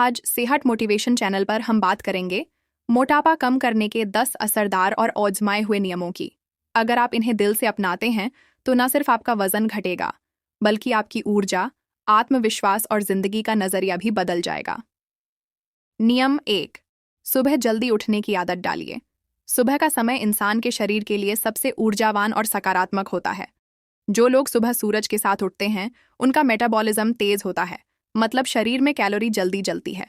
आज सेहत motivation channel पर हम बात करेंगे मोटापा कम करने के 10 असरदार और आजमाए हुए नियमों की। अगर आप इन्हें दिल से अपनाते हैं तो न सिर्फ आपका वजन घटेगा, बल्कि आपकी ऊर्जा, आत्मविश्वास और जिंदगी का नजरिया भी बदल जाएगा। नियम 1। सुबह जल्दी उठने की आदत डालिए। सुबह का समय इंसान के शरीर के लिए सबसे ऊर्जावान और सकारात्मक होता है। जो लोग सुबह सूरज के साथ उठते हैं, उनका मेटाबॉलिज्म तेज होता है, मतलब शरीर में कैलोरी जल्दी जलती है।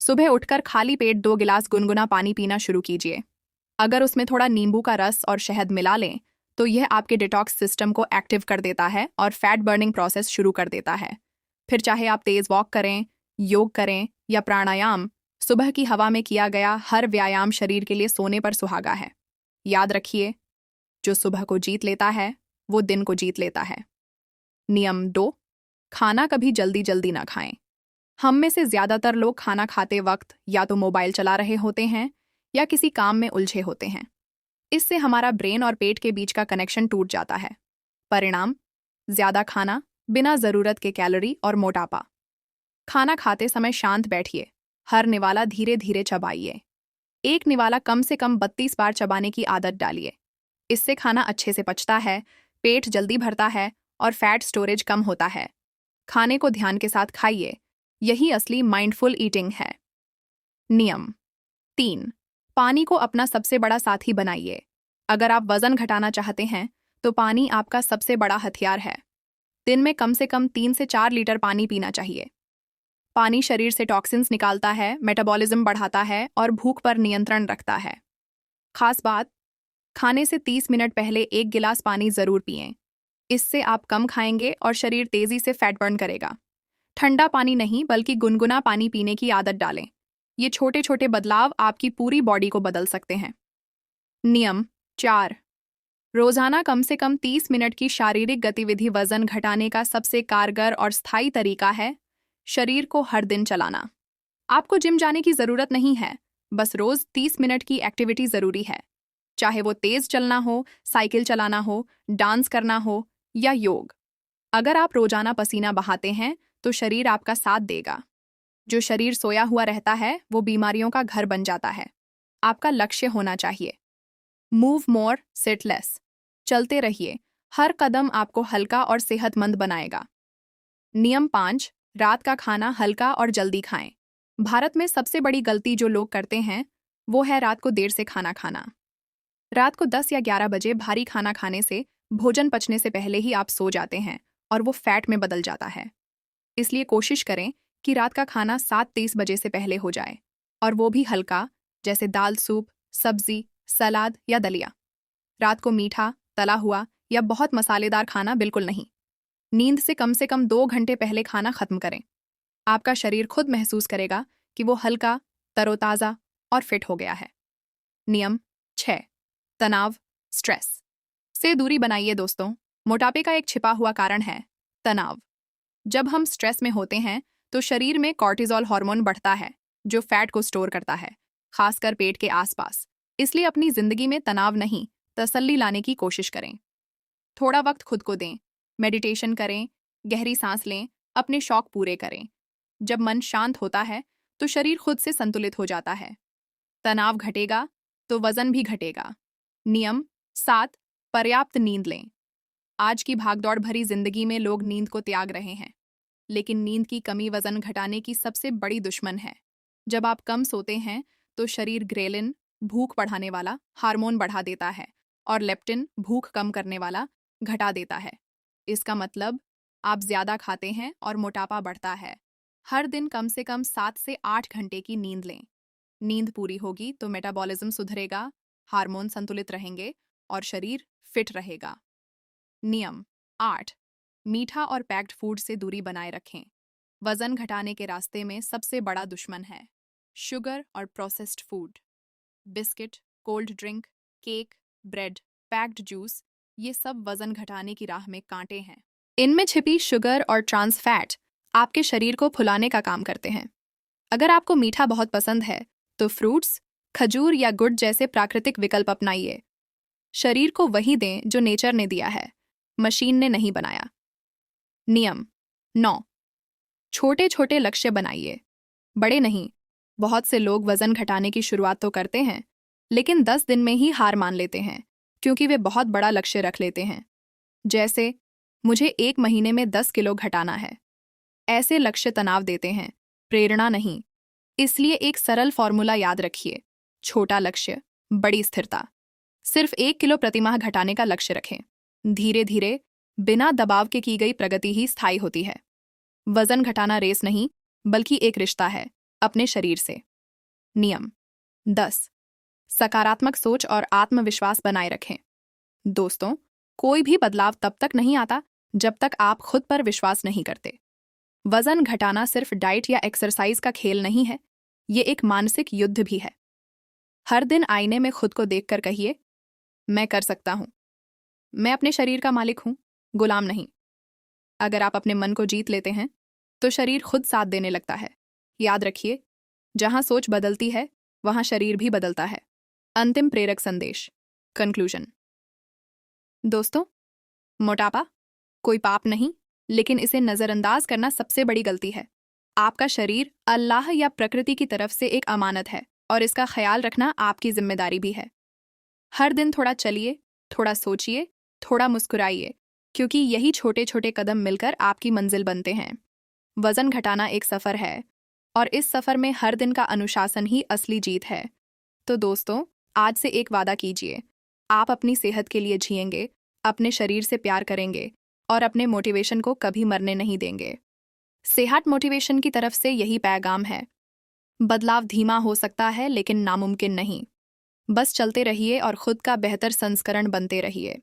सुबह उठकर खाली पेट 2 गिलास गुनगुना पानी पीना शुरू कीजिए। अगर उसमें थोड़ा नींबू का रस और शहद मिला लें तो यह आपके डिटॉक्स सिस्टम को एक्टिव कर देता है और फैट बर्निंग प्रोसेस शुरू कर देता है। फिर चाहे आप तेज वॉक करें, योग करें या प्राणायाम, सुबह की हवा में किया गया हर व्यायाम शरीर के लिए सोने पर सुहागा है। याद रखिए, जो सुबह को जीत लेता है वो दिन को जीत लेता है। नियम 2। खाना कभी जल्दी जल्दी ना खाएं। हम में से ज्यादातर लोग खाना खाते वक्त या तो मोबाइल चला रहे होते हैं या किसी काम में उलझे होते हैं। इससे हमारा ब्रेन और पेट के बीच का कनेक्शन टूट जाता है। परिणाम, ज्यादा खाना, बिना जरूरत के कैलोरी और मोटापा। खाना खाते समय शांत बैठिए, हर निवाला धीरे धीरे चबाइए। एक निवाला कम से कम 32 बार चबाने की आदत डालिए। इससे खाना अच्छे से पचता है, पेट जल्दी भरता है और फैट स्टोरेज कम होता है। खाने को ध्यान के साथ खाइए, यही असली माइंडफुल ईटिंग है। नियम 3। पानी को अपना सबसे बड़ा साथी बनाइए। अगर आप वजन घटाना चाहते हैं तो पानी आपका सबसे बड़ा हथियार है। दिन में कम से कम 3 से 4 लीटर पानी पीना चाहिए। पानी शरीर से टॉक्सिन्स निकालता है, मेटाबॉलिज्म बढ़ाता है और भूख पर नियंत्रण रखता है। खास बात, खाने से 30 मिनट पहले 1 गिलास पानी जरूर पिएं। इससे आप कम खाएंगे और शरीर तेजी से फैट बर्न करेगा। ठंडा पानी नहीं, बल्कि गुनगुना पानी पीने की आदत डालें। ये छोटे छोटे बदलाव आपकी पूरी बॉडी को बदल सकते हैं। नियम 4। रोजाना कम से कम 30 मिनट की शारीरिक गतिविधि वजन घटाने का सबसे कारगर और स्थायी तरीका है। शरीर को हर दिन चलाना। आपको जिम जाने की जरूरत नहीं है, बस रोज 30 मिनट की एक्टिविटी जरूरी है। चाहे वो तेज चलना हो, साइकिल चलाना हो, डांस करना हो या योग। अगर आप रोजाना पसीना बहाते हैं तो शरीर आपका साथ देगा। जो शरीर सोया हुआ रहता है वो बीमारियों का घर बन जाता है। आपका लक्ष्य होना चाहिए मूव मोर, सिट लेस। चलते रहिए, हर कदम आपको हल्का और सेहतमंद बनाएगा। नियम 5। रात का खाना हल्का और जल्दी खाएं। भारत में सबसे बड़ी गलती जो लोग करते हैं वो है रात को देर से खाना खाना। रात को 10 या 11 बजे भारी खाना खाने से भोजन पचने से पहले ही आप सो जाते हैं और वो फैट में बदल जाता है। इसलिए कोशिश करें कि रात का खाना 7:30 बजे से पहले हो जाए, और वो भी हल्का, जैसे दाल, सूप, सब्जी, सलाद या दलिया। रात को मीठा, तला हुआ या बहुत मसालेदार खाना बिल्कुल नहीं। नींद से कम 2 घंटे पहले खाना खत्म करें। आपका शरीर खुद महसूस करेगा कि वो हल्का, तरोताज़ा और फिट हो गया है। नियम 6। तनाव, स्ट्रेस से दूरी बनाइए दोस्तों। मोटापे का एक छिपा हुआ कारण है तनाव। जब हम स्ट्रेस में होते हैं तो शरीर में कॉर्टिसोल हार्मोन बढ़ता है, जो फैट को स्टोर करता है, खासकर पेट के आसपास। इसलिए अपनी जिंदगी में तनाव नहीं, तसल्ली लाने की कोशिश करें। थोड़ा वक्त खुद को दें, मेडिटेशन करें, गहरी सांस लें, अपने शौक पूरे करें। जब मन शांत होता है तो शरीर खुद से संतुलित हो जाता है। तनाव घटेगा तो वजन भी घटेगा। नियम 7। पर्याप्त नींद लें। आज की भागदौड़ भरी जिंदगी में लोग नींद को त्याग रहे हैं, लेकिन नींद की कमी वजन घटाने की सबसे बड़ी दुश्मन है। जब आप कम सोते हैं तो शरीर ग्रेलिन, भूख बढ़ाने वाला हार्मोन बढ़ा देता है, और लेप्टिन, भूख कम करने वाला, घटा देता है। इसका मतलब आप ज्यादा खाते हैं और मोटापा बढ़ता है। हर दिन कम से कम 7 से 8 घंटे की नींद लें। नींद पूरी होगी तो मेटाबॉलिज्म सुधरेगा, हार्मोन संतुलित रहेंगे और शरीर फिट रहेगा। नियम 8। मीठा और पैक्ड फूड से दूरी बनाए रखें। वजन घटाने के रास्ते में सबसे बड़ा दुश्मन है शुगर और processed food. Biscuit, cold drink, cake, bread, packed juice, ये सब वजन घटाने की राह में कांटे हैं। इनमें छिपी शुगर और ट्रांस फैट आपके शरीर को फुलाने का काम करते हैं। अगर आपको मीठा बहुत पसंद है तो फ्रूट्स, खजूर या गुड़ जैसे प्राकृतिक विकल्प अपनाइए। शरीर को वही दें जो नेचर ने दिया है, मशीन ने नहीं बनाया। नियम 9। छोटे छोटे लक्ष्य बनाइए। बड़े नहीं। बहुत से लोग वजन घटाने की शुरुआत तो करते हैं, लेकिन 10 दिन में ही हार मान लेते हैं, क्योंकि वे बहुत बड़ा लक्ष्य रख लेते हैं। जैसे, मुझे 1 महीने में 10 किलो घटाना है। ऐसे लक्ष्य तनाव देते हैं, प्रेरणा नहीं। इसलिए एक सरल फॉर्मूला याद रखिए। छोटा लक्ष्य, बड़ी स्थिरता। सिर्फ 1 किलो प्रतिमाह घटाने का लक्ष्य रखें। धीरे धीरे, बिना दबाव के की गई प्रगति ही स्थायी होती है। वजन घटाना रेस नहीं, बल्कि एक रिश्ता है अपने शरीर से। नियम 10। सकारात्मक सोच और आत्मविश्वास बनाए रखें। दोस्तों, कोई भी बदलाव तब तक नहीं आता जब तक आप खुद पर विश्वास नहीं करते। वजन घटाना सिर्फ डाइट या एक्सरसाइज का खेल नहीं है, ये एक मानसिक युद्ध भी है। हर दिन आईने में खुद को देखकर कहिए, मैं कर सकता हूं। मैं अपने शरीर का मालिक हूं, गुलाम नहीं। अगर आप अपने मन को जीत लेते हैं, तो शरीर खुद साथ देने लगता है। याद रखिए, जहां सोच बदलती है, वहां शरीर भी बदलता है। अंतिम प्रेरक संदेश, कंक्लूजन। दोस्तों, मोटापा कोई पाप नहीं, लेकिन इसे नजरअंदाज करना सबसे बड़ी गलती है। आपका शरीर अल्लाह या प्रकृति की तरफ से एक अमानत है, और इसका ख्याल रखना आपकी जिम्मेदारी भी है। हर दिन थोड़ा चलिए, थोड़ा सोचिए, थोड़ा मुस्कुराइए, क्योंकि यही छोटे छोटे कदम मिलकर आपकी मंजिल बनते हैं। वजन घटाना एक सफ़र है, और इस सफ़र में हर दिन का अनुशासन ही असली जीत है। तो दोस्तों, आज से एक वादा कीजिए, आप अपनी सेहत के लिए जिएंगे, अपने शरीर से प्यार करेंगे, और अपने मोटिवेशन को कभी मरने नहीं देंगे। सेहत मोटिवेशन की तरफ से यही पैगाम है। बदलाव धीमा हो सकता है, लेकिन नामुमकिन नहीं। बस चलते रहिए और खुद का बेहतर संस्करण बनते रहिए।